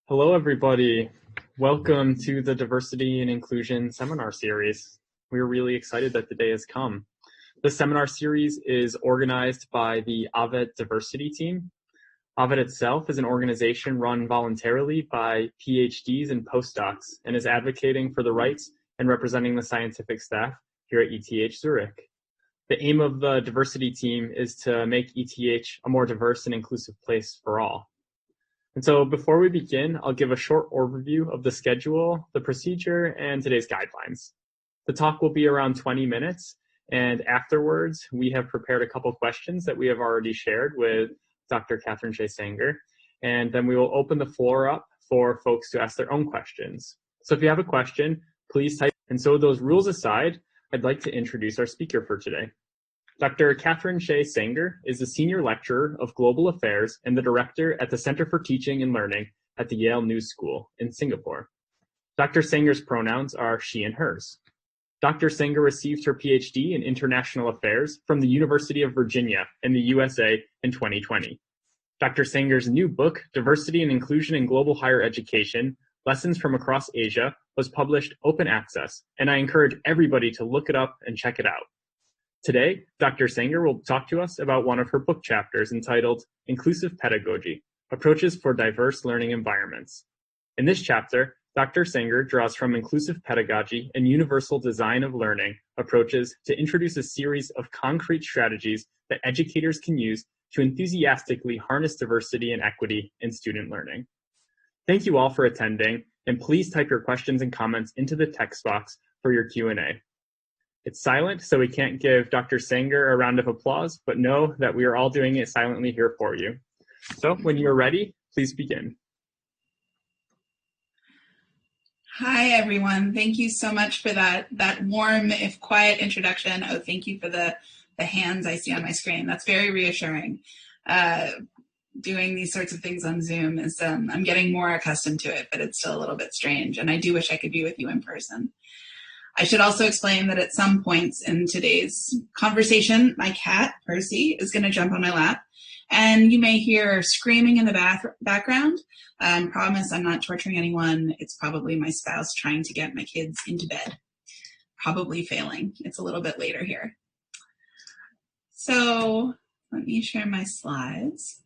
Hello, everybody. Welcome to the Diversity and Inclusion Seminar Series. We're really excited that the day has come. The seminar series is organized by the AVET Diversity Team. AVET itself is an organization run voluntarily by PhDs and postdocs and is advocating for the rights and representing the scientific staff here at ETH Zurich. The aim of the diversity team is to make ETH a more diverse and inclusive place for all. And so before we begin, I'll give a short overview of the schedule, the procedure, and today's guidelines. The talk will be around 20 minutes, and afterwards, we have prepared a couple questions that we have already shared with Dr. Catherine Shea Sanger, and then we will open the floor up for folks to ask their own questions. So if you have a question, please type. And so those rules aside, I'd like to introduce our speaker for today. Dr. Catherine Shea Sanger is the Senior Lecturer of Global Affairs and the Director at the Center for Teaching and Learning at the Yale-NUS School in Singapore. Dr. Sanger's pronouns are she and hers. Dr. Sanger received her PhD in International Affairs from the University of Virginia in the USA in 2020. Dr. Sanger's new book, Diversity and Inclusion in Global Higher Education, Lessons from Across Asia, was published open access, and I encourage everybody to look it up and check it out. Today, Dr. Sanger will talk to us about one of her book chapters entitled Inclusive Pedagogy, Approaches for Diverse Learning Environments. In this chapter, Dr. Sanger draws from inclusive pedagogy and universal design of learning approaches to introduce a series of concrete strategies that educators can use to enthusiastically harness diversity and equity in student learning. Thank you all for attending, and please type your questions and comments into the text box for your Q&A. It's silent, so we can't give Dr. Sanger a round of applause, but know that we are all doing it silently here for you. So when you're ready, please begin. Hi, everyone. Thank you so much for that warm, if quiet introduction. Oh, thank you for the hands I see on my screen. That's very reassuring. Doing these sorts of things on Zoom is, I'm getting more accustomed to it, but it's still a little bit strange. And I do wish I could be with you in person. I should also explain that at some points in today's conversation, my cat, Percy, is going to jump on my lap, and you may hear screaming in the background. Promise I'm not torturing anyone. It's probably my spouse trying to get my kids into bed. Probably failing. It's a little bit later here. So let me share my slides.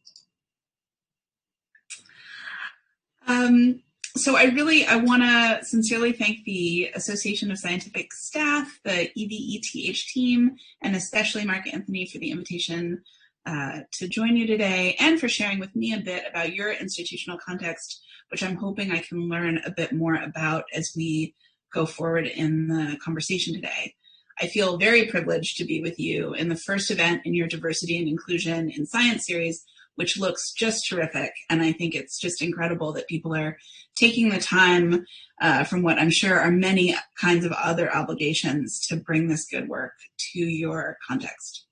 So I want to sincerely thank the Association of Scientific Staff, the EVETH team, and especially Mark Anthony for the invitation to join you today and for sharing with me a bit about your institutional context, which I'm hoping I can learn a bit more about as we go forward in the conversation today. I feel very privileged to be with you in the first event in your Diversity and Inclusion in Science series, which looks just terrific. And I think it's just incredible that people are taking the time from what I'm sure are many kinds of other obligations to bring this good work to your context.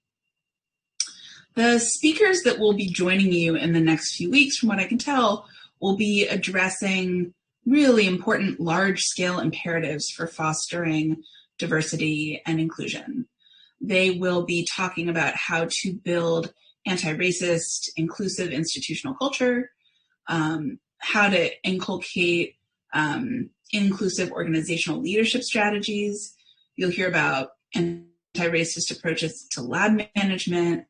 The speakers that will be joining you in the next few weeks, from what I can tell, will be addressing really important large-scale imperatives for fostering diversity and inclusion. They will be talking about how to build anti-racist, inclusive institutional culture, how to inculcate inclusive organizational leadership strategies. You'll hear about anti-racist approaches to lab management.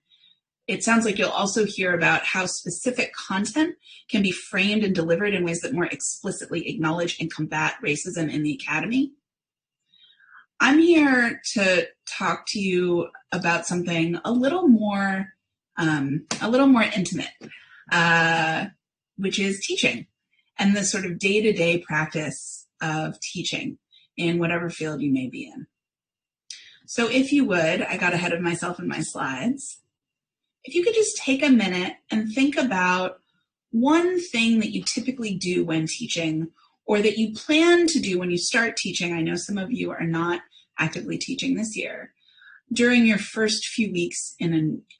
It sounds like you'll also hear about how specific content can be framed and delivered in ways that more explicitly acknowledge and combat racism in the academy. I'm here to talk to you about something a little more intimate, which is teaching and the sort of day-to-day practice of teaching in whatever field you may be in. So if you would, I got ahead of myself in my slides. If you could just take a minute and think about one thing that you typically do when teaching or that you plan to do when you start teaching. I know some of you are not actively teaching this year during your first few weeks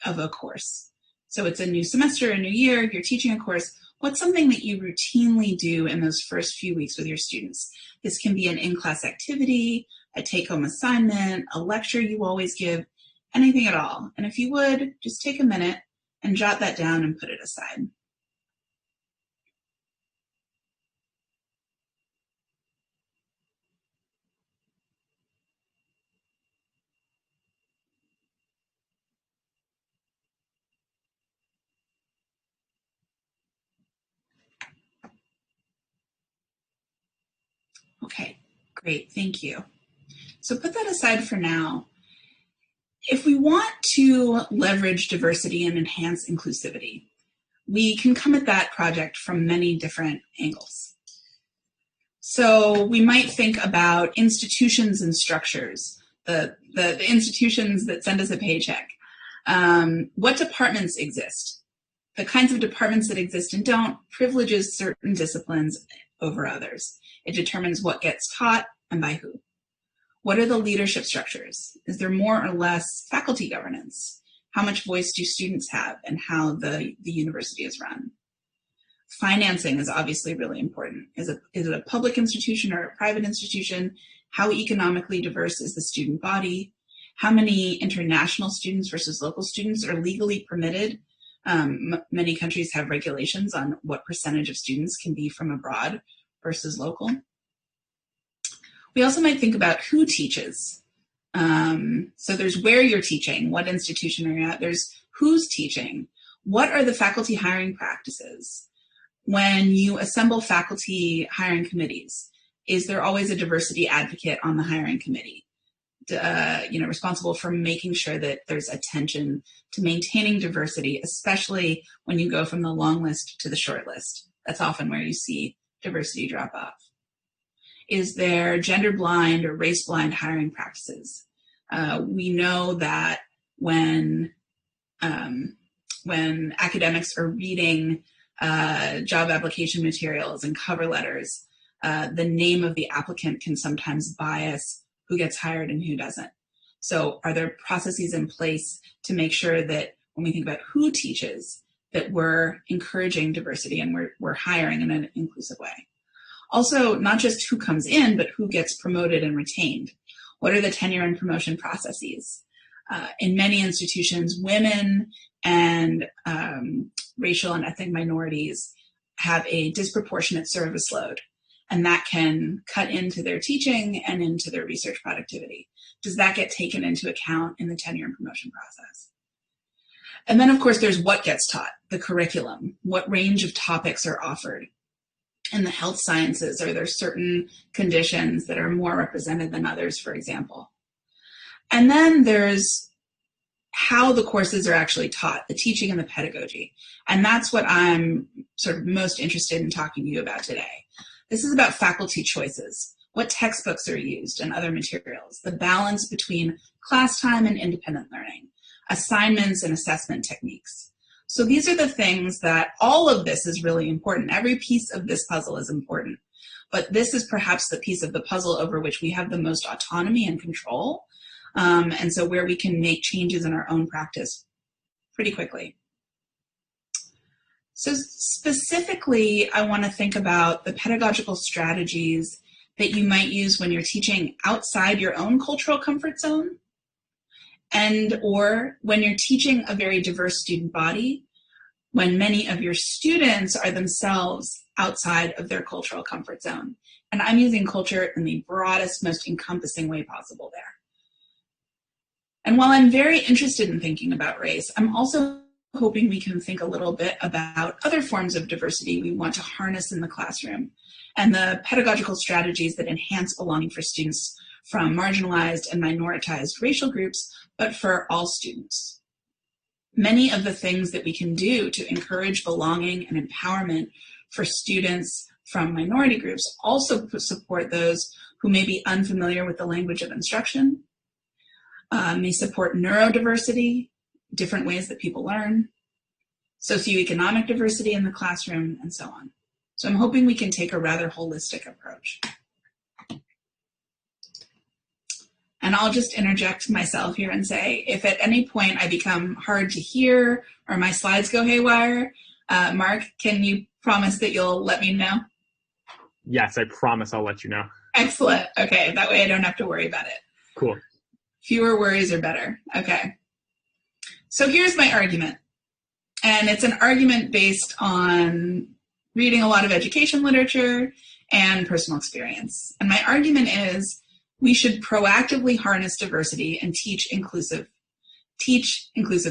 of a course. So it's a new semester, a new year, you're teaching a course. What's something that you routinely do in those first few weeks with your students? This can be an in-class activity, a take-home assignment, a lecture you always give, anything at all. And if you would, just take a minute and jot that down and put it aside. Okay, great, thank you. So put that aside for now. If we want to leverage diversity and enhance inclusivity, we can come at that project from many different angles. So we might think about institutions and structures, the institutions that send us a paycheck. What departments exist? The kinds of departments that exist and don't privileges certain disciplines over others. It determines what gets taught and by who. What are the leadership structures? Is there more or less faculty governance? How much voice do students have and how the university is run? Financing is obviously really important. Is it a public institution or a private institution? How economically diverse is the student body? How many international students versus local students are legally permitted? Many countries have regulations on what percentage of students can be from abroad versus local. We also might think about who teaches. So there's where you're teaching, what institution are you at, there's who's teaching, what are the faculty hiring practices? When you assemble faculty hiring committees, is there always a diversity advocate on the hiring committee? Responsible for making sure that there's attention to maintaining diversity, especially when you go from the long list to the short list. That's often where you see diversity drop off. Is there gender blind or race blind hiring practices? We know that when academics are reading job application materials and cover letters, the name of the applicant can sometimes bias who gets hired and who doesn't. So are there processes in place to make sure that when we think about who teaches, that we're encouraging diversity and we're hiring in an inclusive way? Also, not just who comes in, but who gets promoted and retained. What are the tenure and promotion processes? In many institutions, women and racial and ethnic minorities have a disproportionate service load, and that can cut into their teaching and into their research productivity. Does that get taken into account in the tenure and promotion process? And then, of course, there's what gets taught, the curriculum. What range of topics are offered? In the health sciences, are there certain conditions that are more represented than others, for example? And then there's how the courses are actually taught, the teaching and the pedagogy. And that's what I'm sort of most interested in talking to you about today. This is about faculty choices, what textbooks are used and other materials, the balance between class time and independent learning, assignments and assessment techniques. So these are the things that all of this is really important. Every piece of this puzzle is important, but this is perhaps the piece of the puzzle over which we have the most autonomy and control. And so where we can make changes in our own practice pretty quickly. So specifically, I want to think about the pedagogical strategies that you might use when you're teaching outside your own cultural comfort zone, and or when you're teaching a very diverse student body, when many of your students are themselves outside of their cultural comfort zone. And I'm using culture in the broadest, most encompassing way possible there. And while I'm very interested in thinking about race, I'm also hoping we can think a little bit about other forms of diversity we want to harness in the classroom and the pedagogical strategies that enhance belonging for students from marginalized and minoritized racial groups, but for all students. Many of the things that we can do to encourage belonging and empowerment for students from minority groups also support those who may be unfamiliar with the language of instruction, may support neurodiversity, different ways that people learn, socioeconomic diversity in the classroom, and so on. So I'm hoping we can take a rather holistic approach. And I'll just interject myself here and say, if at any point I become hard to hear or my slides go haywire, Mark, can you promise that you'll let me know? Yes, I promise I'll let you know. Excellent. Okay, that way I don't have to worry about it. Cool. Fewer worries are better. Okay. So here's my argument. And it's an argument based on reading a lot of education literature and personal experience. And my argument is we should proactively harness diversity and teach inclusive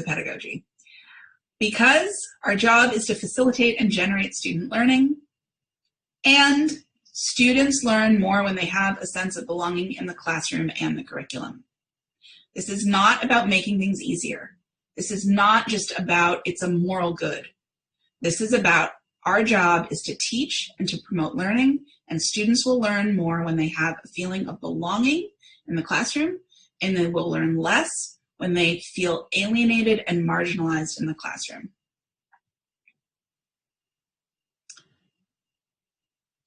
pedagogy. Because our job is to facilitate and generate student learning, and Students learn more when they have a sense of belonging in the classroom and the curriculum. This is not about making things easier. This is not just about it's a moral good. This is about our job is to teach and to promote learning, and students will learn more when they have a feeling of belonging in the classroom, and they will learn less when they feel alienated and marginalized in the classroom.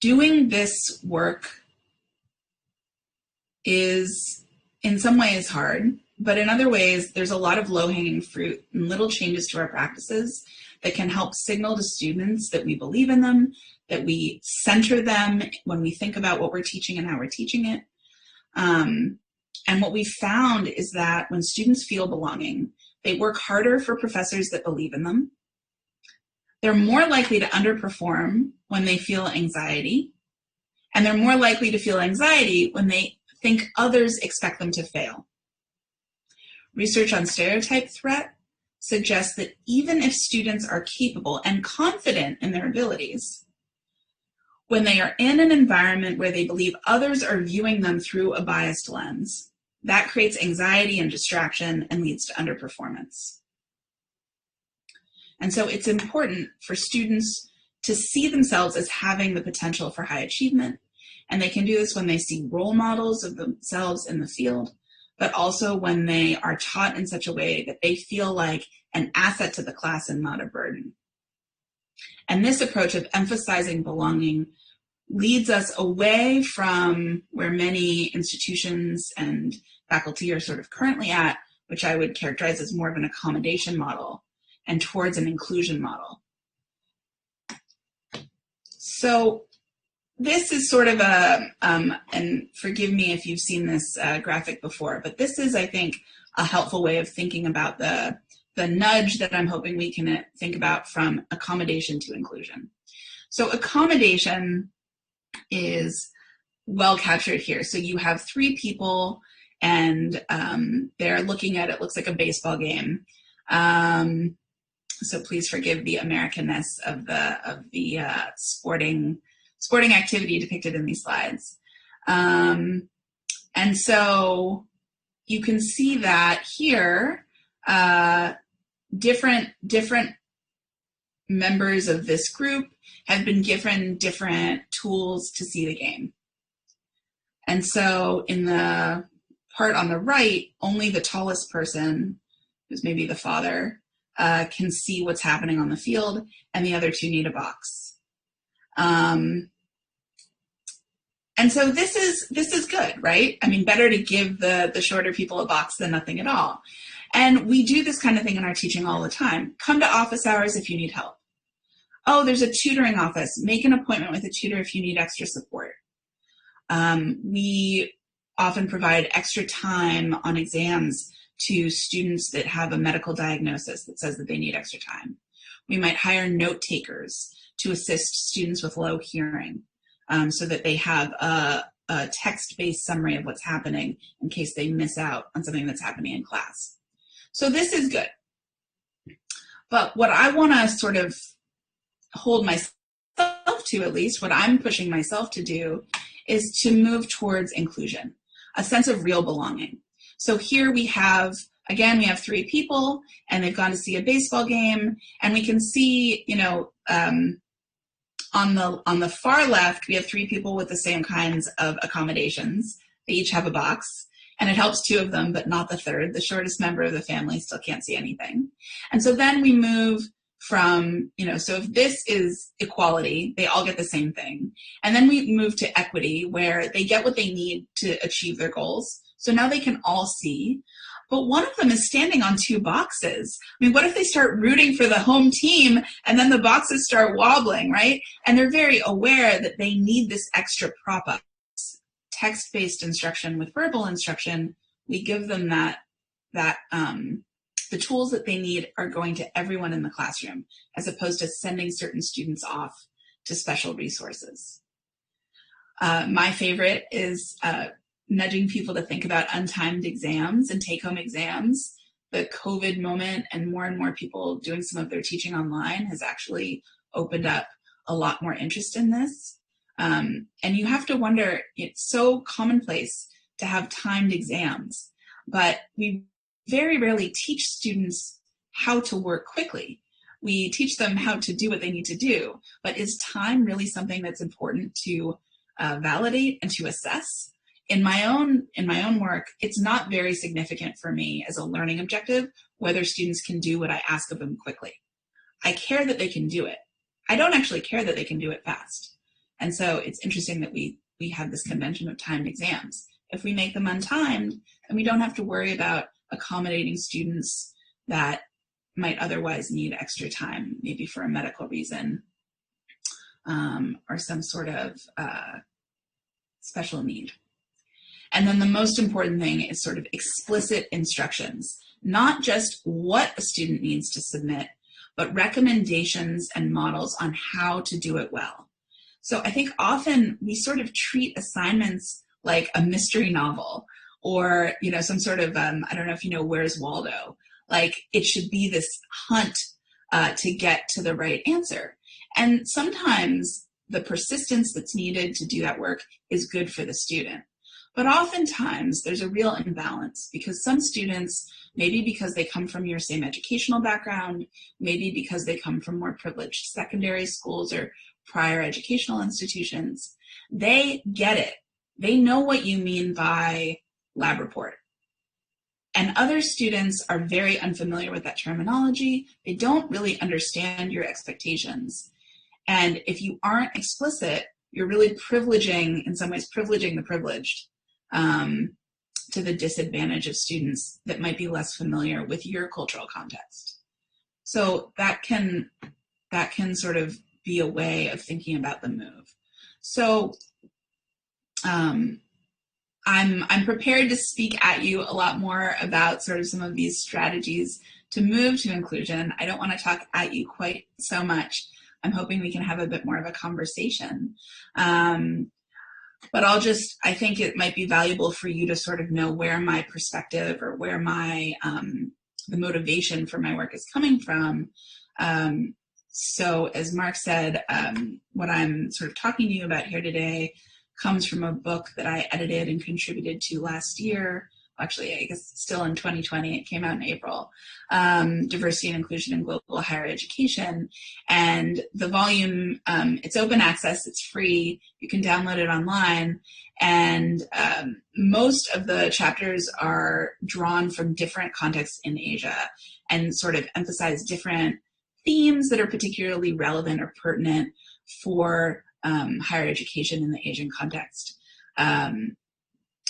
Doing this work is in some ways hard, but in other ways, there's a lot of low-hanging fruit and little changes to our practices that can help signal to students that we believe in them, that we center them when we think about what we're teaching and how we're teaching it. And what we found is that when students feel belonging, they work harder for professors that believe in them. They're more likely to underperform when they feel anxiety, and they're more likely to feel anxiety when they think others expect them to fail. Research on stereotype threat suggests that even if students are capable and confident in their abilities, when they are in an environment where they believe others are viewing them through a biased lens, that creates anxiety and distraction and leads to underperformance. And so it's important for students to see themselves as having the potential for high achievement, and they can do this when they see role models of themselves in the field, but also when they are taught in such a way that they feel like an asset to the class and not a burden. And this approach of emphasizing belonging leads us away from where many institutions and faculty are sort of currently at, which I would characterize as more of an accommodation model, and towards an inclusion model. So this is sort of a, and forgive me if you've seen this graphic before, but this is, I think, a helpful way of thinking about the nudge that I'm hoping we can think about from accommodation to inclusion. So accommodation is well captured here. So you have three people and they're looking at, it looks like a baseball game. So please forgive the Americanness of the sporting activity depicted in these slides. And so you can see that here, different members of this group have been given different tools to see the game. And so in the part on the right, only the tallest person, who's maybe the father, can see what's happening on the field, and the other two need a box. And so this is good, right? I mean, better to give the shorter people a box than nothing at all. And we do this kind of thing in our teaching all the time. Come to office hours if you need help. Oh, there's a tutoring office. Make an appointment with a tutor if you need extra support. We often provide extra time on exams to students that have a medical diagnosis that says that they need extra time. We might hire note takers to assist students with low hearing so that they have a text-based summary of what's happening in case they miss out on something that's happening in class. So this is good. But what I want to sort of hold myself to, at least what I'm pushing myself to do, is to move towards inclusion, a sense of real belonging. So here we have, again, we have three people and they've gone to see a baseball game, and we can see, you know, on the far left, we have three people with the same kinds of accommodations. They each have a box, and it helps two of them, but not the third. The shortest member of the family still can't see anything. And so then we move from, you know, so if this is equality, they all get the same thing. And then we move to equity, where they get what they need to achieve their goals. So now they can all see, but one of them is standing on two boxes. I mean, what if they start rooting for the home team and then the boxes start wobbling, right? And they're very aware that they need this extra prop up. Text-based instruction with verbal instruction, we give them the tools that they need are going to everyone in the classroom, as opposed to sending certain students off to special resources. My favorite is nudging people to think about untimed exams and take-home exams. The COVID moment and more people doing some of their teaching online has actually opened up a lot more interest in this. And you have to wonder, it's so commonplace to have timed exams, but we very rarely teach students how to work quickly. We teach them how to do what they need to do, but is time really something that's important to validate and to assess? In my own work, it's not very significant for me as a learning objective whether students can do what I ask of them quickly. I care that they can do it. I don't actually care that they can do it fast. And so it's interesting that we have this convention of timed exams. If we make them untimed, then we don't have to worry about accommodating students that might otherwise need extra time, maybe for a medical reason or some sort of special need. And then the most important thing is sort of explicit instructions, not just what a student needs to submit, but recommendations and models on how to do it well. So I think often we sort of treat assignments like a mystery novel or, some sort of, I don't know if you know, Where's Waldo? Like it should be this hunt to get to the right answer. And sometimes the persistence that's needed to do that work is good for the student. But oftentimes there's a real imbalance because some students, maybe because they come from your same educational background, maybe because they come from more privileged secondary schools or prior educational institutions, they get it. They know what you mean by lab report. And other students are very unfamiliar with that terminology. They don't really understand your expectations. And if you aren't explicit, you're really in some ways privileging the privileged to the disadvantage of students that might be less familiar with your cultural context. So that can sort of be a way of thinking about the move. So I'm prepared to speak at you a lot more about sort of some of these strategies to move to inclusion. I don't want to talk at you quite so much. I'm hoping we can have a bit more of a conversation. But I think it might be valuable for you to sort of know where my perspective or where my, the motivation for my work is coming from. So as Mark said, what I'm sort of talking to you about here today comes from a book that I edited and contributed to last year. Actually, I guess still in 2020, it came out in April, Diversity and Inclusion in Global Higher Education. And the volume, it's open access, it's free, you can download it online. And most of the chapters are drawn from different contexts in Asia and sort of emphasize different themes that are particularly relevant or pertinent for higher education in the Asian context.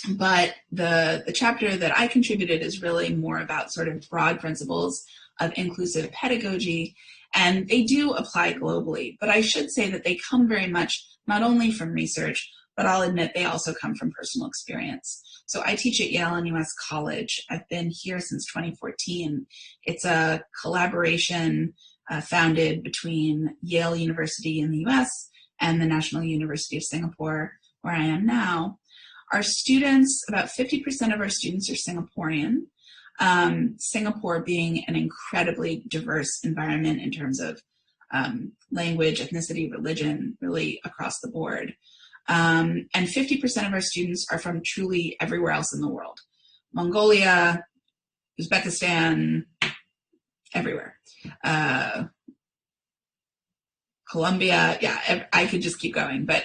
But the chapter that I contributed is really more about sort of broad principles of inclusive pedagogy, and they do apply globally. But I should say that they come very much not only from research, but I'll admit they also come from personal experience. So I teach at Yale-NUS College. I've been here since 2014. It's a collaboration founded between Yale University in the US and the National University of Singapore, where I am now. Our students, about 50% of our students are Singaporean, Singapore being an incredibly diverse environment in terms of language, ethnicity, religion, really across the board. And 50% of our students are from truly everywhere else in the world. Mongolia, Uzbekistan, everywhere. Colombia, yeah, I could just keep going, but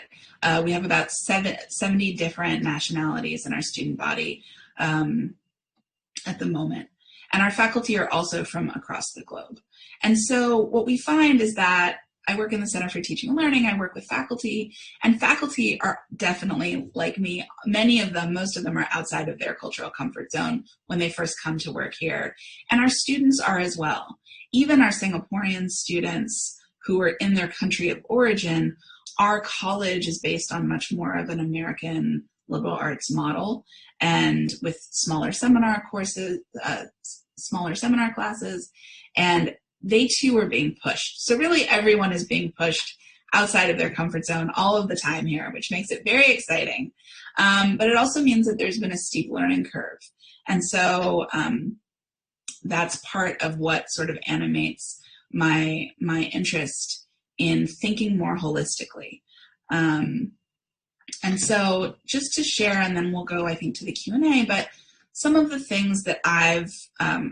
we have about 70 different nationalities in our student body at the moment. And our faculty are also from across the globe. And so what we find is that I work in the Center for Teaching and Learning, I work with faculty, and faculty are definitely like me. Many of them, most of them are outside of their cultural comfort zone when they first come to work here. And our students are as well. Even our Singaporean students who are in their country of origin, our college is based on much more of an American liberal arts model, and with smaller seminar courses, smaller seminar classes, and they too are being pushed. So really everyone is being pushed outside of their comfort zone all of the time here, which makes it very exciting. But it also means that there's been a steep learning curve. And so that's part of what sort of animates my interest in thinking more holistically. And so just to share, and then we'll go, I think, to the Q&A, but some of the things that I've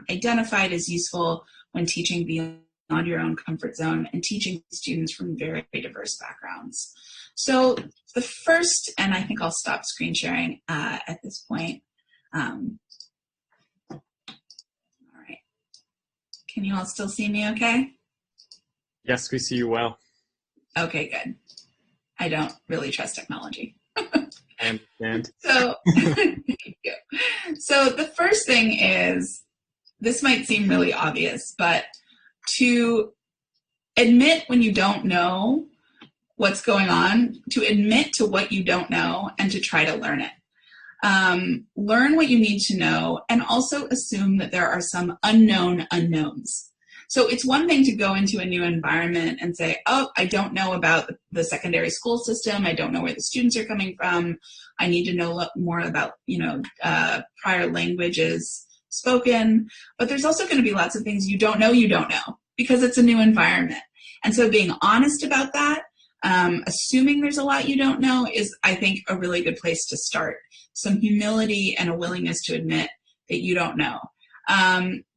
identified as useful when teaching beyond your own comfort zone and teaching students from very diverse backgrounds. So the first, and I think I'll stop screen sharing at this point. All right. Can you all still see me okay? Yes, we see you well. Okay, good. I don't really trust technology. I understand. So, thank you. So the first thing is, this might seem really obvious, but to admit when you don't know what's going on, to admit to what you don't know, and to try to learn it. Learn what you need to know, and also assume that there are some unknown unknowns. So it's one thing to go into a new environment and say, oh, I don't know about the secondary school system. I don't know where the students are coming from. I need to know more about, prior languages spoken. But there's also going to be lots of things you don't know because it's a new environment. And so being honest about that, assuming there's a lot you don't know is, I think, a really good place to start. Some humility and a willingness to admit that you don't know.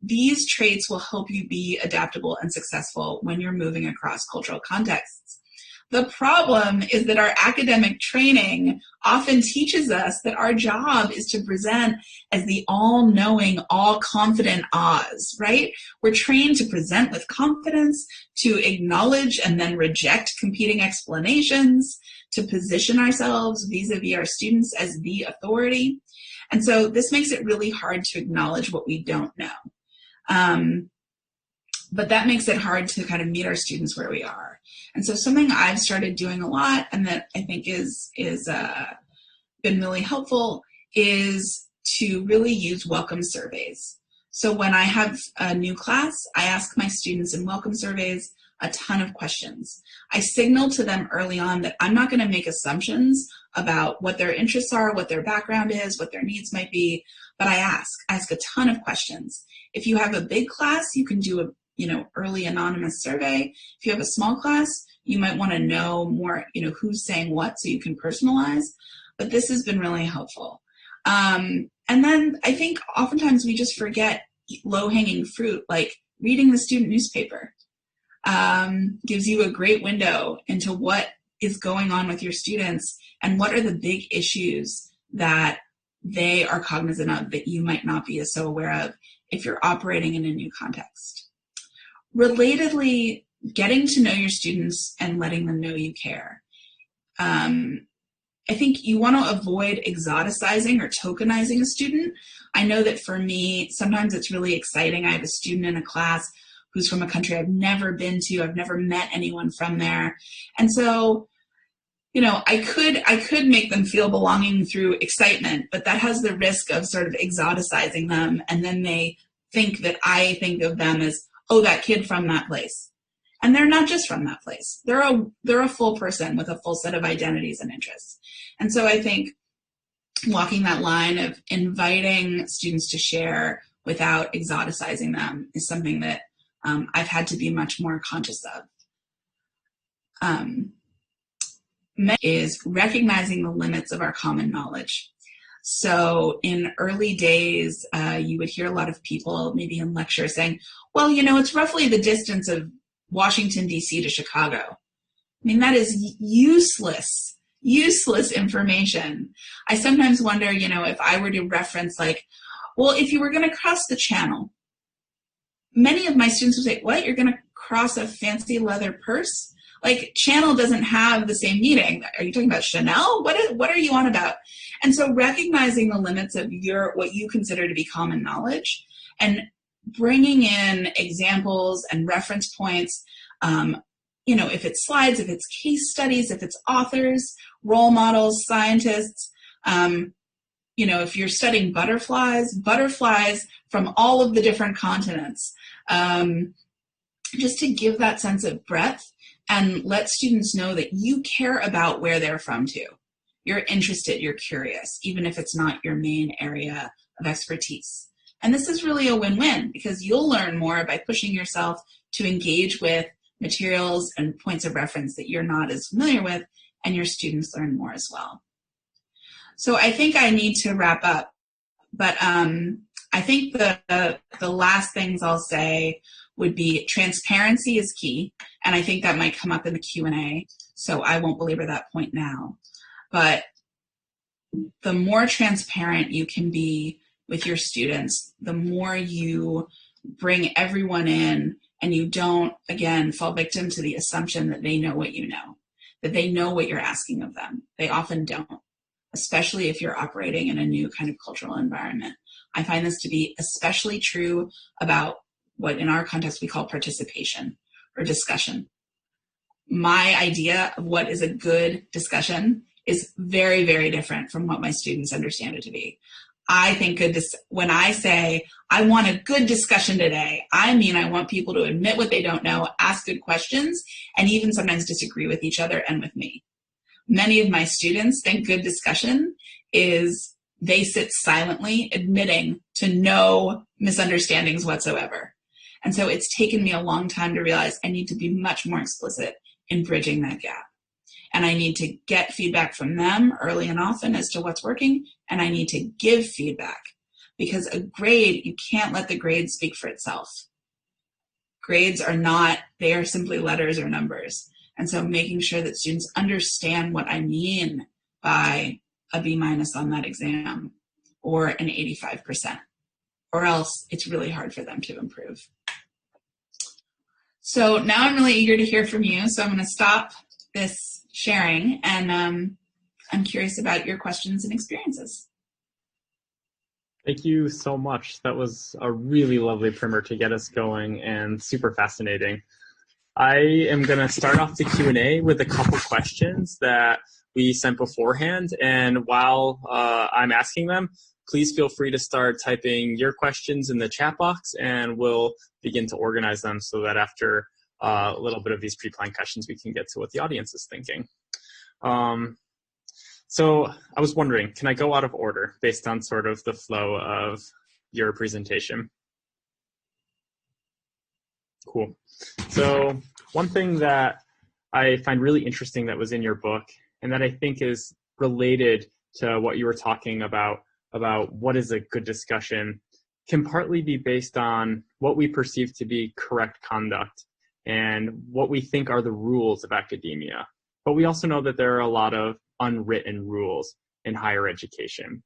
These traits will help you be adaptable and successful when you're moving across cultural contexts. The problem is that our academic training often teaches us that our job is to present as the all-knowing, all-confident Oz, right? We're trained to present with confidence, to acknowledge and then reject competing explanations, to position ourselves vis-a-vis our students as the authority. And so this makes it really hard to acknowledge what we don't know. But that makes it hard to kind of meet our students where we are. And so something I've started doing a lot, and that I think is been really helpful, is to really use welcome surveys. So when I have a new class, I ask my students in welcome surveys a ton of questions. I signal to them early on that I'm not going to make assumptions about what their interests are, what their background is, what their needs might be, but I ask a ton of questions. If you have a big class, you can do a early anonymous survey. If you have a small class, you might want to know more, who's saying what, so you can personalize. But this has been really helpful. And then I think oftentimes we just forget low-hanging fruit, like reading the student newspaper. Gives you a great window into what is going on with your students and what are the big issues that they are cognizant of that you might not be so aware of if you're operating in a new context. Relatedly, getting to know your students and letting them know you care. I think you want to avoid exoticizing or tokenizing a student. I know that for me, sometimes it's really exciting. I have a student in a class who's from a country I've never been to. I've never met anyone from there. And so, I could make them feel belonging through excitement, but that has the risk of sort of exoticizing them. And then they think that I think of them as, oh, that kid from that place. And they're not just from that place. They're a full person with a full set of identities and interests. And so I think walking that line of inviting students to share without exoticizing them is something that I've had to be much more conscious of. Is recognizing the limits of our common knowledge. So in early days, you would hear a lot of people maybe in lecture saying, well, it's roughly the distance of Washington, D.C. to Chicago. I mean, that is useless information. I sometimes wonder, if I were to reference well, if you were going to cross the channel, many of my students would say, what, you're going to cross a fancy leather purse? Channel doesn't have the same meaning. Are you talking about Chanel? What are you on about? And so recognizing the limits of what you consider to be common knowledge and bringing in examples and reference points, if it's slides, if it's case studies, if it's authors, role models, scientists, if you're studying butterflies from all of the different continents, just to give that sense of breadth and let students know that you care about where they're from too. You're interested, you're curious, even if it's not your main area of expertise. And this is really a win-win because you'll learn more by pushing yourself to engage with materials and points of reference that you're not as familiar with, and your students learn more as well. So I think I need to wrap up, but I think the last things I'll say would be transparency is key, and I think that might come up in the Q&A, so I won't belabor that point now. But the more transparent you can be with your students, the more you bring everyone in and you don't, again, fall victim to the assumption that they know what you know, that they know what you're asking of them. They often don't, especially if you're operating in a new kind of cultural environment. I find this to be especially true about what in our context we call participation or discussion. My idea of what is a good discussion is very, very different from what my students understand it to be. I think when I say I want a good discussion today, I mean I want people to admit what they don't know, ask good questions, and even sometimes disagree with each other and with me. Many of my students think good discussion is they sit silently admitting to no misunderstandings whatsoever. And so it's taken me a long time to realize I need to be much more explicit in bridging that gap. And I need to get feedback from them early and often as to what's working, and I need to give feedback. Because a grade, you can't let the grade speak for itself. Grades are not, they are simply letters or numbers. And so making sure that students understand what I mean by a B- on that exam or an 85%, or else it's really hard for them to improve. So now I'm really eager to hear from you. So I'm going to stop this sharing, and I'm curious about your questions and experiences. Thank you so much. That was a really lovely primer to get us going and super fascinating. I am going to start off the Q&A with a couple questions that we sent beforehand, and while I'm asking them, please feel free to start typing your questions in the chat box, and we'll begin to organize them so that after a little bit of these pre-planned questions, we can get to what the audience is thinking. So I was wondering, can I go out of order based on sort of the flow of your presentation? Cool. So one thing that I find really interesting that was in your book, and that I think is related to what you were talking about what is a good discussion, can partly be based on what we perceive to be correct conduct and what we think are the rules of academia. But we also know that there are a lot of unwritten rules in higher education,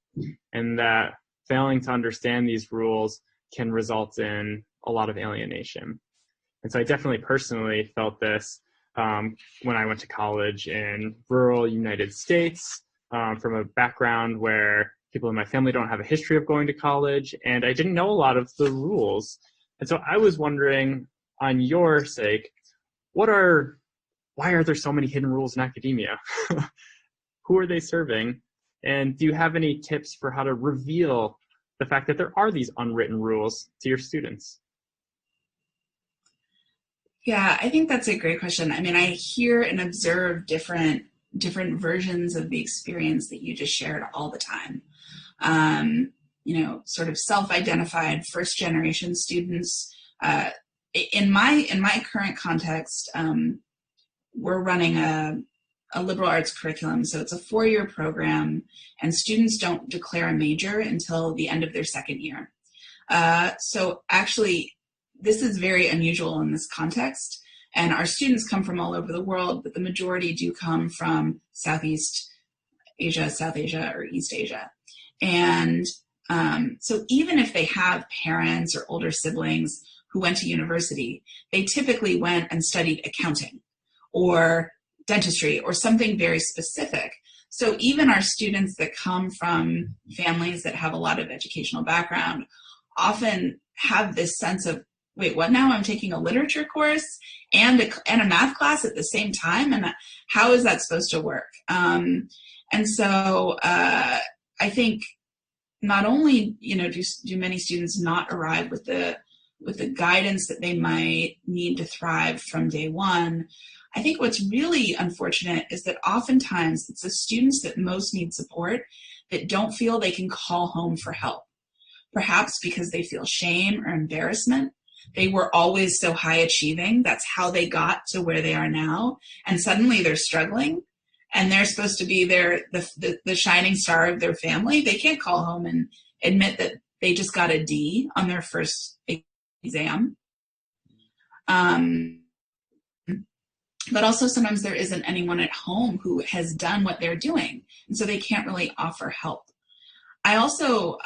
and that failing to understand these rules can result in a lot of alienation. And so I definitely personally felt this when I went to college in rural United States, from a background where people in my family don't have a history of going to college, and I didn't know a lot of the rules. And so I was wondering, on your sake, why are there so many hidden rules in academia? Who are they serving? And do you have any tips for how to reveal the fact that there are these unwritten rules to your students? Yeah, I think that's a great question. I mean, I hear and observe different versions of the experience that you just shared all the time. Sort of self-identified first-generation students. In my current context, we're running a liberal arts curriculum, so it's a 4-year program, and students don't declare a major until the end of their second year. So actually, this is very unusual in this context, and our students come from all over the world, but the majority do come from Southeast Asia, South Asia, or East Asia. And so even if they have parents or older siblings who went to university, they typically went and studied accounting or dentistry or something very specific. So even our students that come from families that have a lot of educational background often have this sense of, wait, what now? I'm taking a literature course and a math class at the same time? And how is that supposed to work? And so I think not only, do many students not arrive with the guidance that they might need to thrive from day one, I think what's really unfortunate is that oftentimes it's the students that most need support that don't feel they can call home for help. Perhaps because they feel shame or embarrassment. They were always so high achieving. That's how they got to where they are now. And suddenly they're struggling. and they're supposed to be the shining star of their family. They can't call home and admit that they just got a D on their first exam. But also sometimes there isn't anyone at home who has done what they're doing, and so they can't really offer help. I also,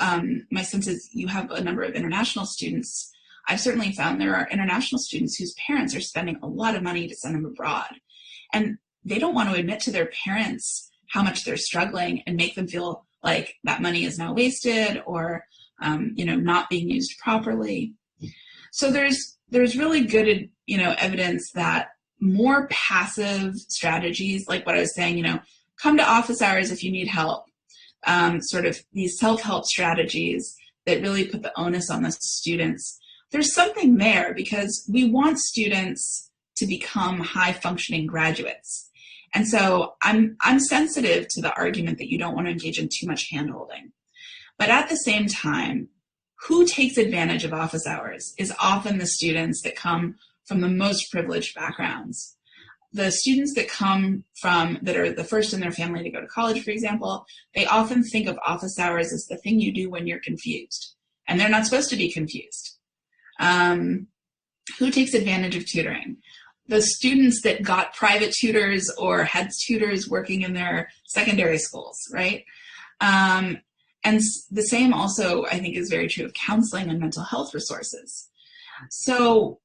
my sense is you have a number of international students. I've certainly found there are international students whose parents are spending a lot of money to send them abroad, and they don't want to admit to their parents how much they're struggling and make them feel like that money is now wasted or, not being used properly. So there's really good, evidence that more passive strategies, like what I was saying, come to office hours if you need help, sort of these self-help strategies that really put the onus on the students. There's something there because we want students to become high-functioning graduates. And so I'm sensitive to the argument that you don't want to engage in too much hand-holding. But at the same time, who takes advantage of office hours is often the students that come from the most privileged backgrounds. The students that are the first in their family to go to college, for example, they often think of office hours as the thing you do when you're confused. And they're not supposed to be confused. Who takes advantage of tutoring? The students that got private tutors or had tutors working in their secondary schools, right? And the same also, I think, is very true of counseling and mental health resources. So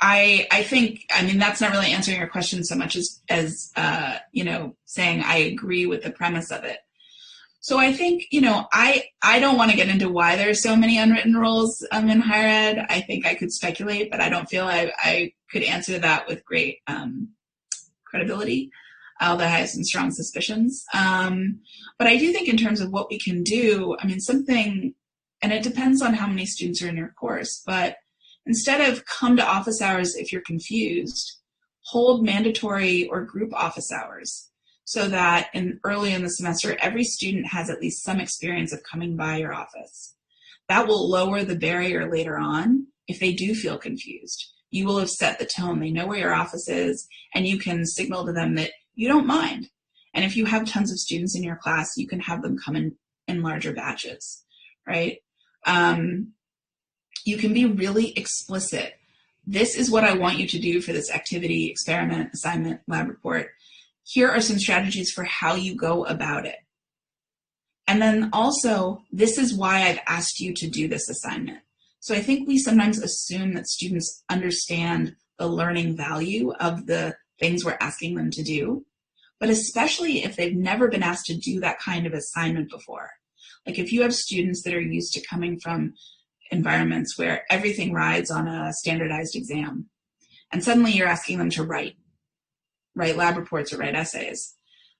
I think, that's not really answering your question so much as saying I agree with the premise of it. So I think, I don't want to get into why there's so many unwritten rules in higher ed. I think I could speculate, but I don't feel I could answer that with great credibility, although I have some strong suspicions. But I do think in terms of what we can do, something, and it depends on how many students are in your course, but instead of come to office hours if you're confused, hold mandatory or group office hours so that early in the semester, every student has at least some experience of coming by your office. That will lower the barrier later on if they do feel confused. You will have set the tone. They know where your office is, and you can signal to them that you don't mind. And if you have tons of students in your class, you can have them come in larger batches, right? You can be really explicit. This is what I want you to do for this activity, experiment, assignment, lab report. Here are some strategies for how you go about it. And then also, this is why I've asked you to do this assignment. So I think we sometimes assume that students understand the learning value of the things we're asking them to do, but especially if they've never been asked to do that kind of assignment before. Like if you have students that are used to coming from environments where everything rides on a standardized exam, and suddenly you're asking them to write lab reports or write essays,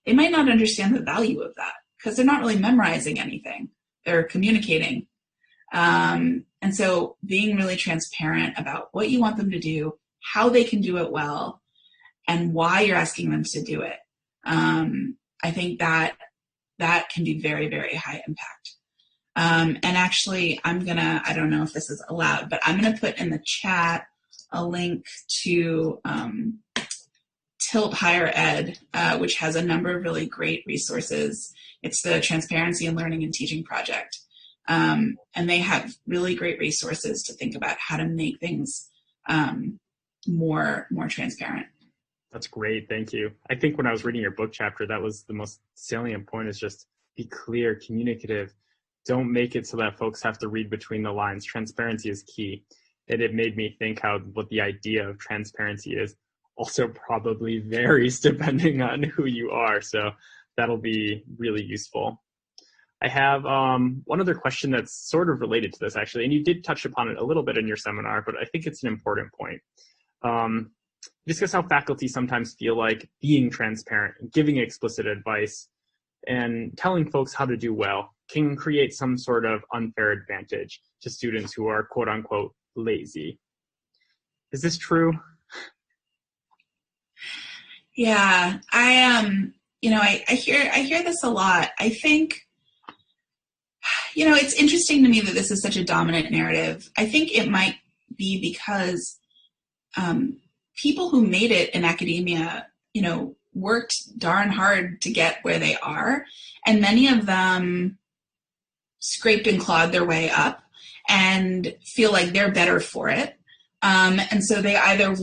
they might not understand the value of that because they're not really memorizing anything. They're communicating. And so being really transparent about what you want them to do, how they can do it well, and why you're asking them to do it. I think that can be very, very high impact. And actually, I don't know if this is allowed, but I'm going to put in the chat a link to Tilt Higher Ed, which has a number of really great resources. It's the Transparency in Learning and Teaching Project. And they have really great resources to think about how to make things more transparent. That's great. Thank you. I think when I was reading your book chapter, that was the most salient point, is just be clear, communicative. Don't make it so that folks have to read between the lines. Transparency is key. And it made me think what the idea of transparency is also probably varies depending on who you are. So that'll be really useful. I have one other question that's sort of related to this, actually, and you did touch upon it a little bit in your seminar, but I think it's an important point. Discuss how faculty sometimes feel like being transparent, giving explicit advice, and telling folks how to do well can create some sort of unfair advantage to students who are quote unquote lazy. Is this true? Yeah, I hear this a lot. I think, it's interesting to me that this is such a dominant narrative. I think it might be because people who made it in academia, worked darn hard to get where they are, and many of them scraped and clawed their way up and feel like they're better for it. And so they either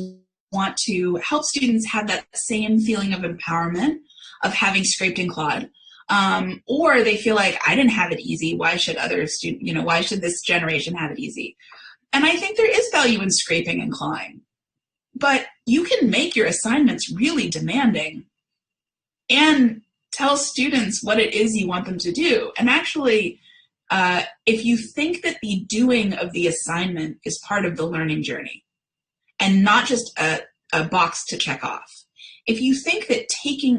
want to help students have that same feeling of empowerment of having scraped and clawed, or they feel like I didn't have it easy. Why should other students, why should this generation have it easy? And I think there is value in scraping and clawing, but you can make your assignments really demanding and tell students what it is you want them to do. And actually, if you think that the doing of the assignment is part of the learning journey and not just a box to check off, if you think that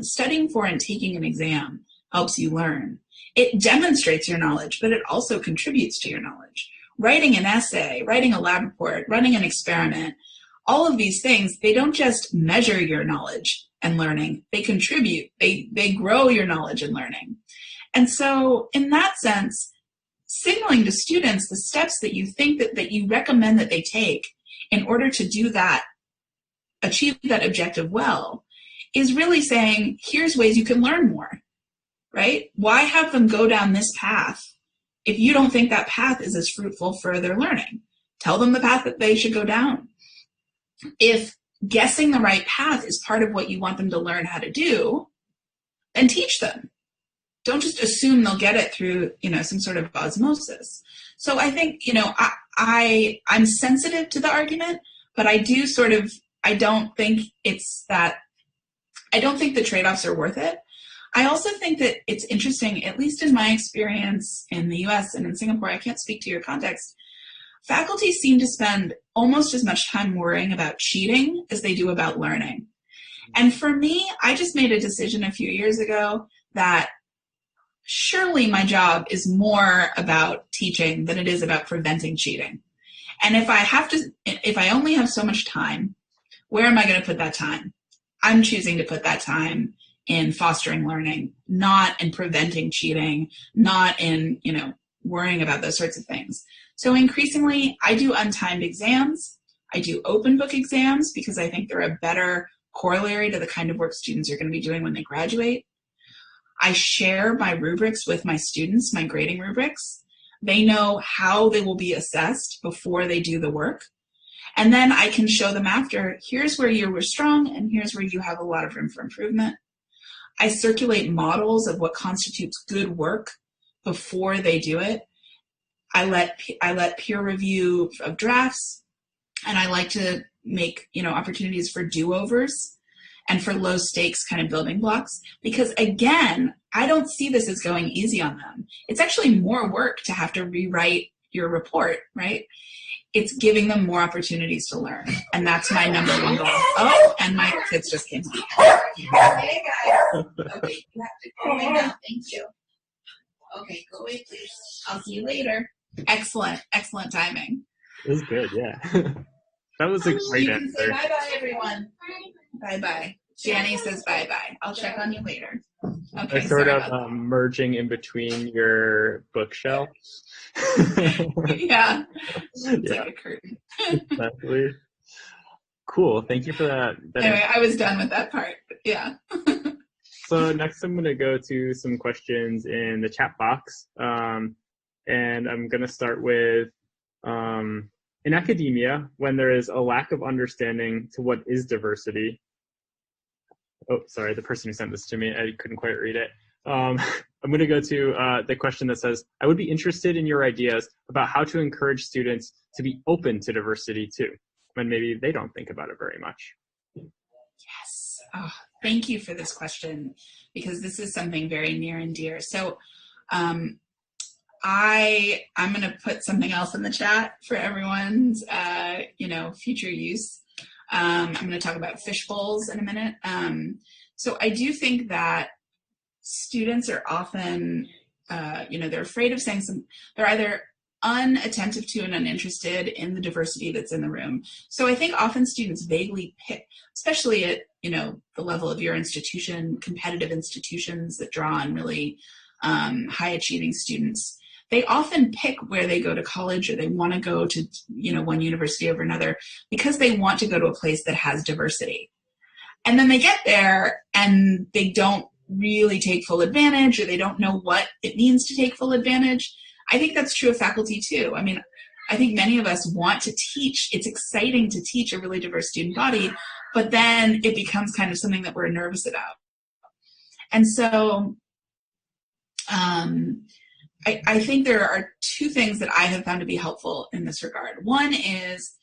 studying for and taking an exam helps you learn, it demonstrates your knowledge, but it also contributes to your knowledge. Writing an essay, writing a lab report, running an experiment, all of these things, they don't just measure your knowledge and learning, they contribute, they grow your knowledge and learning. And so in that sense, signaling to students the steps that you think that you recommend that they take in order to do that, achieve that objective well, is really saying, here's ways you can learn more, right? Why have them go down this path if you don't think that path is as fruitful for their learning? Tell them the path that they should go down. If guessing the right path is part of what you want them to learn how to do, then teach them. Don't just assume they'll get it through, some sort of osmosis. So I think, I'm sensitive to the argument, but I don't think the trade-offs are worth it. I also think that it's interesting, at least in my experience in the US and in Singapore, I can't speak to your context, faculty seem to spend almost as much time worrying about cheating as they do about learning. And for me, I just made a decision a few years ago that surely my job is more about teaching than it is about preventing cheating. And if I only have so much time, where am I going to put that time? I'm choosing to put that time in fostering learning, not in preventing cheating, not in, worrying about those sorts of things. So increasingly, I do untimed exams. I do open book exams because I think they're a better corollary to the kind of work students are going to be doing when they graduate. I share my rubrics with my students, my grading rubrics. They know how they will be assessed before they do the work. And then I can show them after, here's where you were strong and here's where you have a lot of room for improvement. I circulate models of what constitutes good work before they do it. I let peer review of drafts, and I like to make, opportunities for do-overs and for low stakes kind of building blocks, because again, I don't see this as going easy on them. It's actually more work to have to rewrite your report, right? It's giving them more opportunities to learn. And that's my number one goal. Oh, and my kids just came home. Hey guys. Okay, you have to go away now. Thank you. Okay, go away, please. I'll see you later. Excellent timing. It was good, yeah. That was a great answer. Say bye-bye, everyone. Bye-bye. Janny says bye-bye. I'll check on you later. Okay, they're sort of merging in between your bookshelves. Yeah. It's like a curtain. Exactly. Cool. Thank you for that. Anyway, I was done with that part. Yeah. So next I'm going to go to some questions in the chat box. And I'm going to start with, in academia, when there is a lack of understanding to what is diversity. Oh, sorry, the person who sent this to me, I couldn't quite read it. I'm going to go to the question that says, I would be interested in your ideas about how to encourage students to be open to diversity too, when maybe they don't think about it very much. Yes. Oh, thank you for this question, because this is something very near and dear. So I'm going to put something else in the chat for everyone's, future use. I'm going to talk about fish bowls in a minute. So I do think that students are often, they're afraid of saying they're either unattentive to and uninterested in the diversity that's in the room. So I think often students vaguely pick, especially at, the level of your institution, competitive institutions that draw on really high achieving students. They often pick where they go to college, or they want to go to, one university over another because they want to go to a place that has diversity. And then they get there and they don't really take full advantage, or they don't know what it means to take full advantage. I think that's true of faculty too. I mean, I think many of us want to teach. It's exciting to teach a really diverse student body, but then it becomes kind of something that we're nervous about. And so I think there are two things that I have found to be helpful in this regard. One is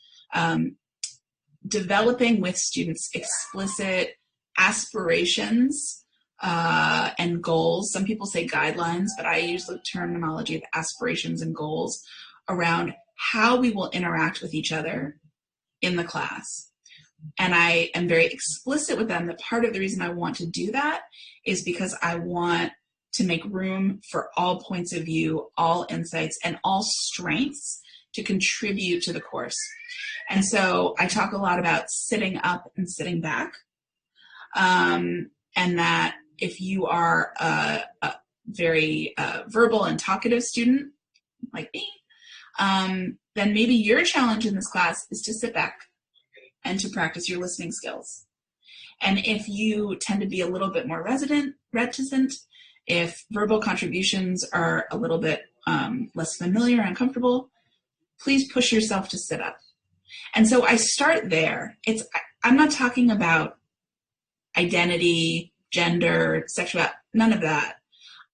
developing with students explicit aspirations and goals. Some people say guidelines, but I use the terminology of aspirations and goals around how we will interact with each other in the class. And I am very explicit with them that part of the reason I want to do that is because I want to make room for all points of view, all insights, and all strengths to contribute to the course. And so I talk a lot about sitting up and sitting back, and that if you are a very verbal and talkative student like me, then maybe your challenge in this class is to sit back and to practice your listening skills. And if you tend to be a little bit more reticent, if verbal contributions are a little bit less familiar and comfortable, please push yourself to sit up. And so I start there. I'm not talking about identity, gender, sexuality, none of that.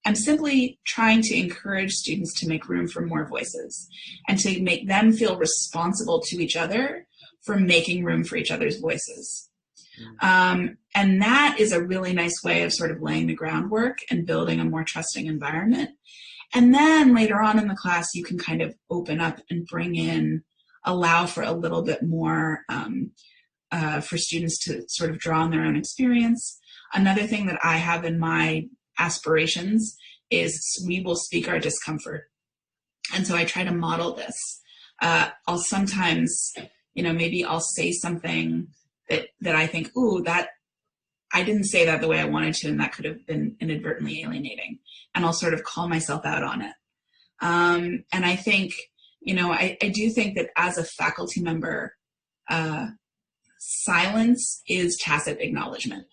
I'm simply trying to encourage students to make room for more voices and to make them feel responsible to each other for making room for each other's voices. And that is a really nice way of sort of laying the groundwork and building a more trusting environment. And then later on in the class, you can kind of open up and allow for a little bit more for students to sort of draw on their own experience. Another thing that I have in my aspirations is we will speak our discomfort. And so I try to model this. I'll sometimes, maybe I'll say something that I think, ooh, that I didn't say that the way I wanted to, and that could have been inadvertently alienating. And I'll sort of call myself out on it. And I think, I do think that as a faculty member, silence is tacit acknowledgement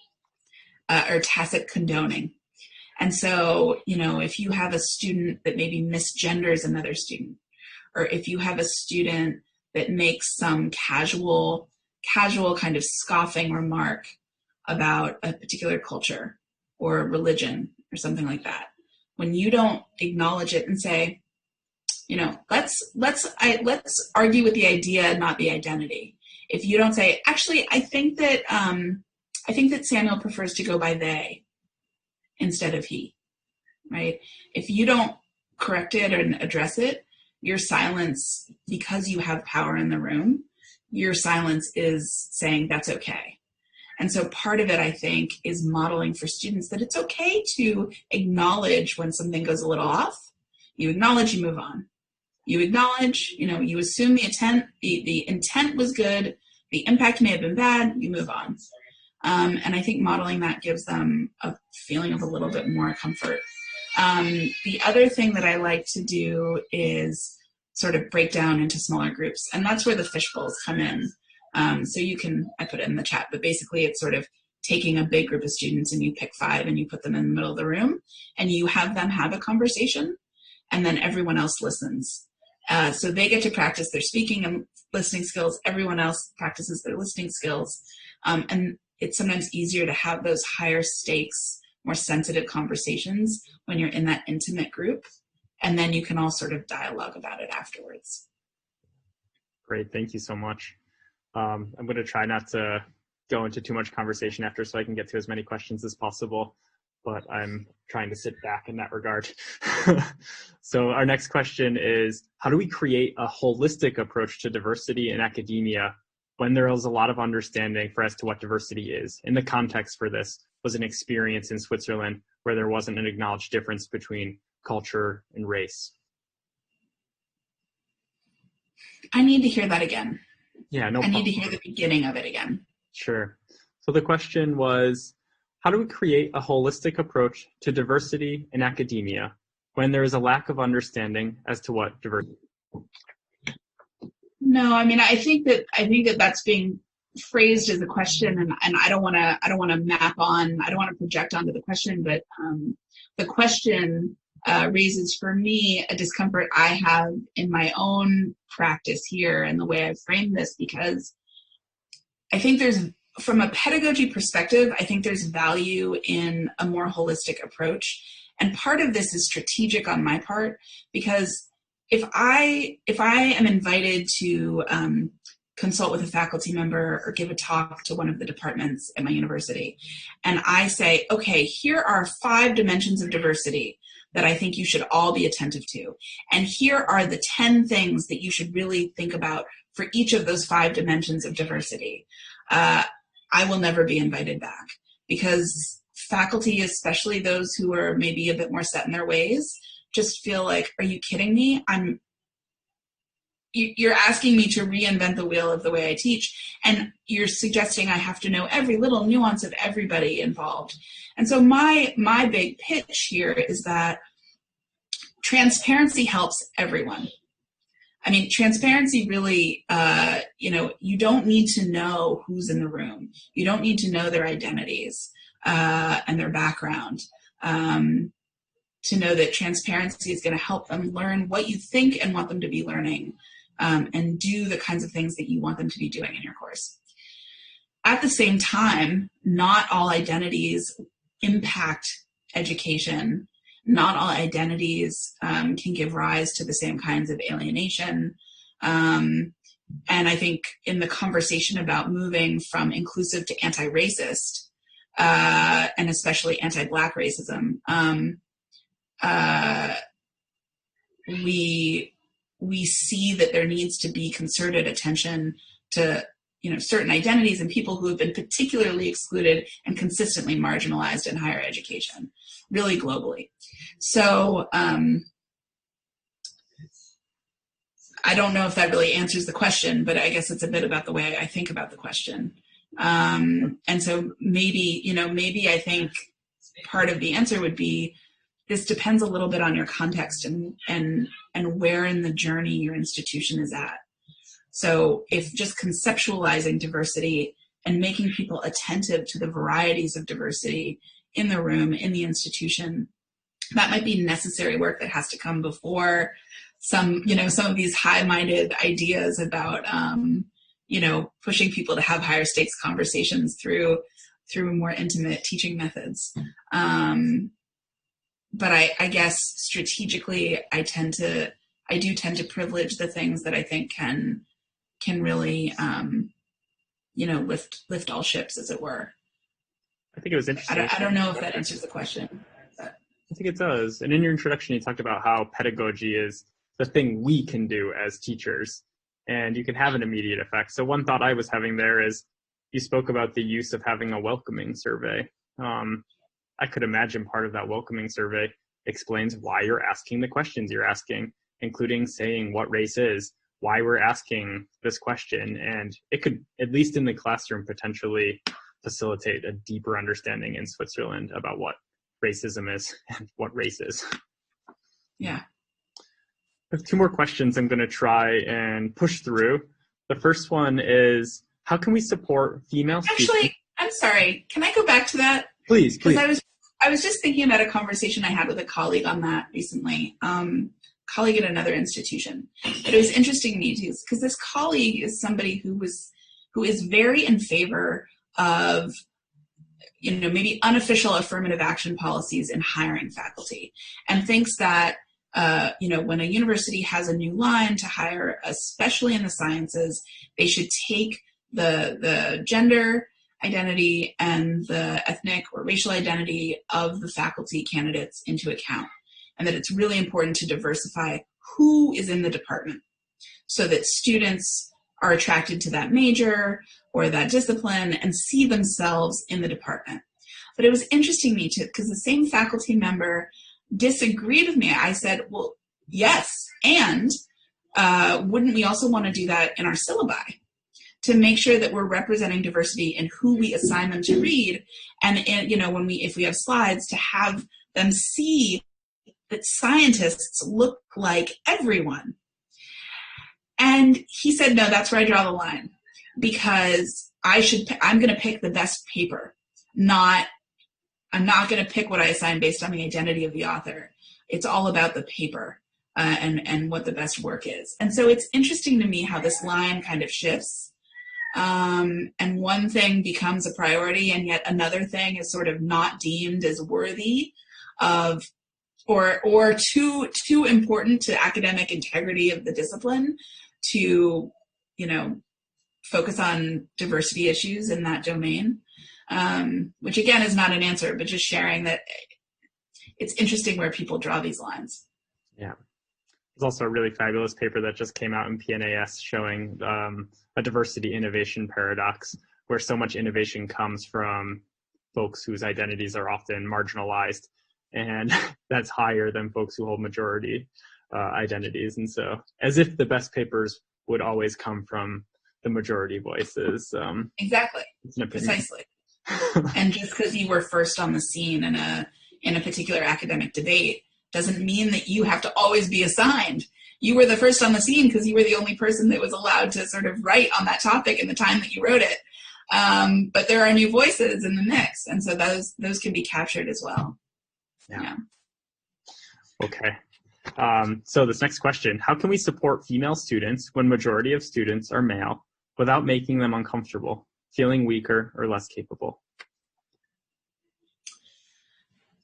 or tacit condoning. And so, if you have a student that maybe misgenders another student, or if you have a student that makes some casual kind of scoffing remark about a particular culture or religion or something like that, when you don't acknowledge it and say, let's argue with the idea, not the identity. If you don't say, actually, I think that Samuel prefers to go by they instead of he, right? If you don't correct it and address it, your silence, because you have power in the room, your silence is saying that's okay. And so part of it, I think, is modeling for students that it's okay to acknowledge when something goes a little off. You acknowledge, you move on. You acknowledge, you assume the intent was good, the impact may have been bad, you move on. And I think modeling that gives them a feeling of a little bit more comfort. The other thing that I like to do is sort of break down into smaller groups, and that's where the fishbowls come in. So I put it in the chat, but basically it's sort of taking a big group of students and you pick 5 and you put them in the middle of the room and you have them have a conversation and then everyone else listens. So they get to practice their speaking and listening skills. Everyone else practices their listening skills. And it's sometimes easier to have those higher stakes, more sensitive conversations when you're in that intimate group. And then you can all sort of dialogue about it afterwards. Great, thank you so much. I'm going to try not to go into too much conversation after so I can get to as many questions as possible, but I'm trying to sit back in that regard. So our next question is, how do we create a holistic approach to diversity in academia when there is a lot of understanding as to what diversity is? In the context for this was an experience in Switzerland where there wasn't an acknowledged difference between culture and race. I need to hear that again. Yeah, no problem. I need to hear the beginning of it again. Sure. So the question was, how do we create a holistic approach to diversity in academia when there is a lack of understanding as to what diversity is? No, I mean, I think that that's being phrased as a question, and I don't want to project onto the question, but the question raises for me a discomfort I have in my own practice here and the way I frame this, because I think from a pedagogy perspective, I think there's value in a more holistic approach. And part of this is strategic on my part, because if I am invited to consult with a faculty member or give a talk to one of the departments at my university, and I say, okay, here are 5 dimensions of diversity that I think you should all be attentive to. And here are the 10 things that you should really think about for each of those 5 dimensions of diversity. I will never be invited back, because faculty, especially those who are maybe a bit more set in their ways, just feel like, are you kidding me? You're asking me to reinvent the wheel of the way I teach, and you're suggesting I have to know every little nuance of everybody involved. And so my big pitch here is that transparency helps everyone. I mean, transparency really, you don't need to know who's in the room. You don't need to know their identities and their background to know that transparency is going to help them learn what you think and want them to be learning, and do the kinds of things that you want them to be doing in your course. At the same time, not all identities impact education. Not all identities can give rise to the same kinds of alienation. And I think in the conversation about moving from inclusive to anti-racist, and especially anti-Black racism, we see that there needs to be concerted attention to certain identities and people who have been particularly excluded and consistently marginalized in higher education, really globally. So I don't know if that really answers the question, but I guess it's a bit about the way I think about the question. And so maybe I think part of the answer would be, this depends a little bit on your context and where in the journey your institution is at. So if just conceptualizing diversity and making people attentive to the varieties of diversity in the room, in the institution, that might be necessary work that has to come before some of these high-minded ideas about, pushing people to have higher stakes conversations through more intimate teaching methods. But I guess strategically, I do tend to privilege the things that I think can really, lift all ships, as it were. I think it was interesting. I don't know if that answers the question. But. I think it does. And in your introduction, you talked about how pedagogy is the thing we can do as teachers, and you can have an immediate effect. So one thought I was having there is, you spoke about the use of having a welcoming survey. I could imagine part of that welcoming survey explains why you're asking the questions you're asking, including saying what race is, why we're asking this question. And it could, at least in the classroom, potentially facilitate a deeper understanding in Switzerland about what racism is and what race is. Yeah. I have 2 more questions I'm going to try and push through. The first one is, how can we support female students? Actually, I'm sorry. Can I go back to that? Please. Because I was just thinking about a conversation I had with a colleague on that recently, colleague at another institution. But it was interesting to me too, because this colleague is somebody who is very in favor of, maybe unofficial affirmative action policies in hiring faculty, and thinks that, when a university has a new line to hire, especially in the sciences, they should take the gender identity and the ethnic or racial identity of the faculty candidates into account, and that it's really important to diversify who is in the department so that students are attracted to that major or that discipline and see themselves in the department. But it was interesting to me too, because the same faculty member disagreed with me. I said, well, yes, and wouldn't we also want to do that in our syllabi, to make sure that we're representing diversity in who we assign them to read, and if we have slides, to have them see that scientists look like everyone. And he said, no, that's where I draw the line. because I'm going to pick the best paper, I'm not going to pick what I assign based on the identity of the author. It's all about the paper and what the best work is. And so it's interesting to me how this line kind of shifts. And one thing becomes a priority, and yet another thing is sort of not deemed as worthy of, or too important to academic integrity of the discipline to, focus on diversity issues in that domain. Which again is not an answer, but just sharing that it's interesting where people draw these lines. Yeah. There's also a really fabulous paper that just came out in PNAS showing a diversity innovation paradox, where so much innovation comes from folks whose identities are often marginalized, and that's higher than folks who hold majority identities. And so as if the best papers would always come from the majority voices. Exactly. Precisely. And just because you were first on the scene in a particular academic debate doesn't mean that you have to always be assigned. You were the first on the scene because you were the only person that was allowed to sort of write on that topic in the time that you wrote it. But there are new voices in the mix, and so those can be captured as well. Yeah. Okay. So this next question: how can we support female students when majority of students are male without making them uncomfortable, feeling weaker or less capable?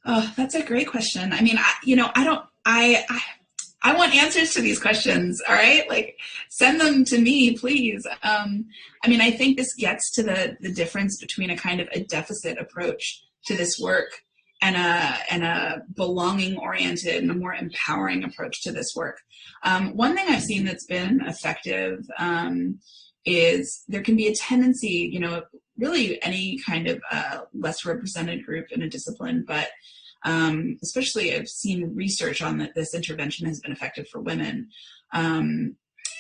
Oh, that's a great question. I mean, I want answers to these questions. All right. Like, send them to me, please. I think this gets to the difference between a kind of a deficit approach to this work and a belonging oriented and a more empowering approach to this work. One thing I've seen that's been effective, is there can be a tendency, really any kind of less represented group in a discipline, but especially I've seen research on that this intervention has been effective for women,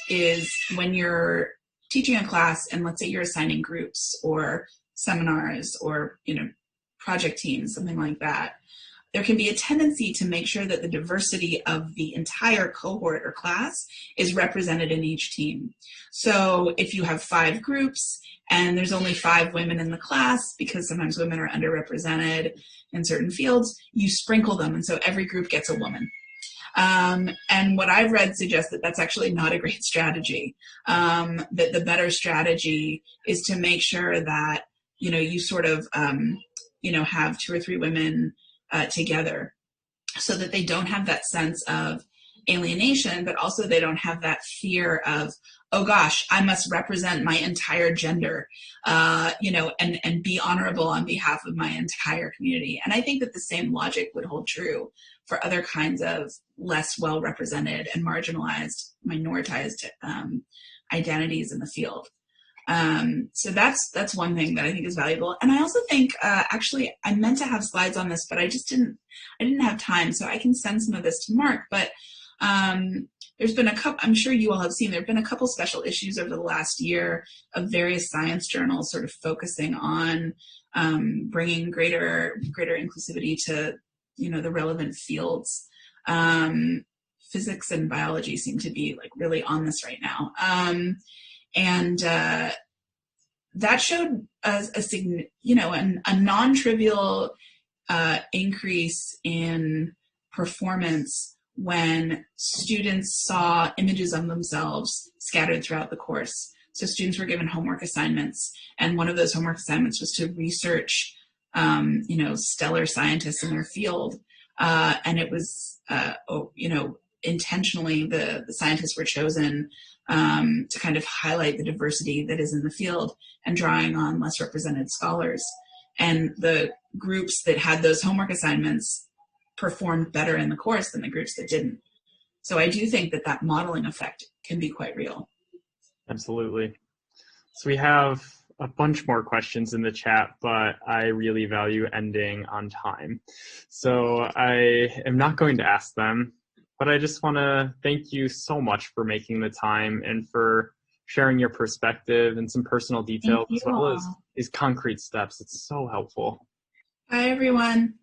is when you're teaching a class and let's say you're assigning groups or seminars or, project teams, something like that, there can be a tendency to make sure that the diversity of the entire cohort or class is represented in each team. So if you have 5 groups and there's only 5 women in the class, because sometimes women are underrepresented in certain fields, you sprinkle them, and so every group gets a woman. And what I've read suggests that that's actually not a great strategy. That the better strategy is to make sure that, you sort of, have 2 or 3 women together, so that they don't have that sense of alienation, but also they don't have that fear of, oh gosh, I must represent my entire gender, and be honorable on behalf of my entire community. And I think that the same logic would hold true for other kinds of less well-represented and marginalized, minoritized identities in the field. So that's one thing that I think is valuable. And I also think, actually, I meant to have slides on this, but I didn't have time, so I can send some of this to Mark. But there's been a couple, I'm sure you all have seen, there have been a couple special issues over the last year of various science journals sort of focusing on bringing greater inclusivity to, the relevant fields. Physics and biology seem to be like really on this right now. And that showed a non-trivial increase in performance when students saw images of themselves scattered throughout the course. So students were given homework assignments, and one of those homework assignments was to research, stellar scientists in their field. And it was, intentionally the scientists were chosen to kind of highlight the diversity that is in the field and drawing on less represented scholars. And the groups that had those homework assignments performed better in the course than the groups that didn't. So I do think that modeling effect can be quite real. Absolutely. So we have a bunch more questions in the chat, but I really value ending on time. So I am not going to ask them, but I just want to thank you so much for making the time and for sharing your perspective and some personal details as well as these concrete steps. It's so helpful. Bye, everyone.